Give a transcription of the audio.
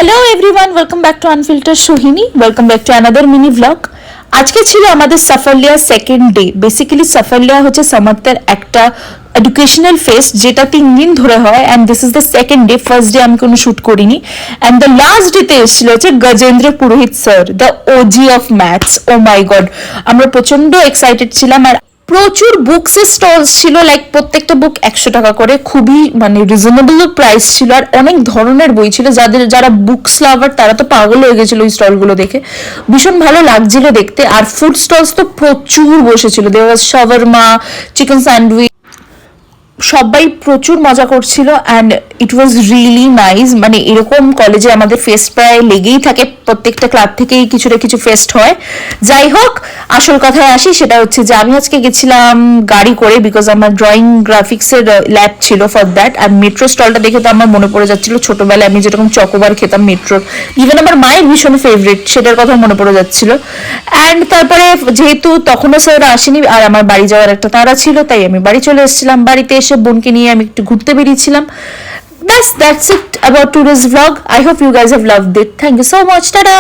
Hello everyone, welcome back to unfilter Sohini. Welcome back to another mini vlog. আজকে ছিল আমাদের সাফারলিয়া second day. Basically সাফারলিয়া হচ্ছে সামার্থের একটা এডুকেশনাল ফেস্ট, যেটা 3 দিন ধরে হয়। And this is the second day. First day আমি কোনো শ্যুট করিনি, অ্যান্ড দ্য লাস্ট ডেতে এসেছিল হচ্ছে Gajendra Purohit sir, the OG of maths. Oh my god, আমরা প্রচন্ড এক্সাইটেড ছিলাম। আর প্রচুর বুকসের স্টলস ছিল, লাইক প্রত্যেকটা বুক 100 টাকা করে, খুবই মানে রিজনেবল প্রাইস ছিল। আর অনেক ধরনের বই ছিল, যারা বুকস লাভার তারা তো পাগল হয়ে গেছিল ওই স্টলগুলো দেখে। ভীষণ ভালো লাগছিল দেখতে। আর ফুড স্টলস তো প্রচুর বসেছিল, দেওয়ার ওয়াজ শাওয়ারমা, চিকেন স্যান্ডউইচ, সবাই প্রচুর মজা করছিল। And it was really nice. মানে এরকম কলেজে আমাদের ফেস্ট প্রায় লেগেই থাকে, প্রত্যেকটা ক্লাব থেকেই কিছু না কিছু ফেস্ট হয়। যাই হোক, আসল কথায় আসি, সেটা হচ্ছে যে আমি আজকে গেছিলাম গাড়ি করে, বিকজ আমার ড্রয়িং গ্রাফিক্সের ল্যাব ছিল ফর দ্যাট। আর মেট্রো স্টলটা দেখে তো আমার মনে পড়ে যাচ্ছিল ছোটবেলায় আমি যেরকম চকোবার খেতাম মেট্রোর, ইভেন আমার মায়ের ভীষণ ফেভারিট, সেটার কথা মনে পড়ে যাচ্ছিল। অ্যান্ড তারপরে যেহেতু তখনও স্যার আসেনি আর আমার বাড়ি যাওয়ার একটা তাড়া ছিল, তাই আমি বাড়ি চলে এসেছিলাম। বাড়িতে এসে বোনকে নিয়ে আমি একটু ঘুরতে বেরিয়েছিলাম। That's it about today's vlog. I hope you guys have loved it. Thank you so much. Ta-da!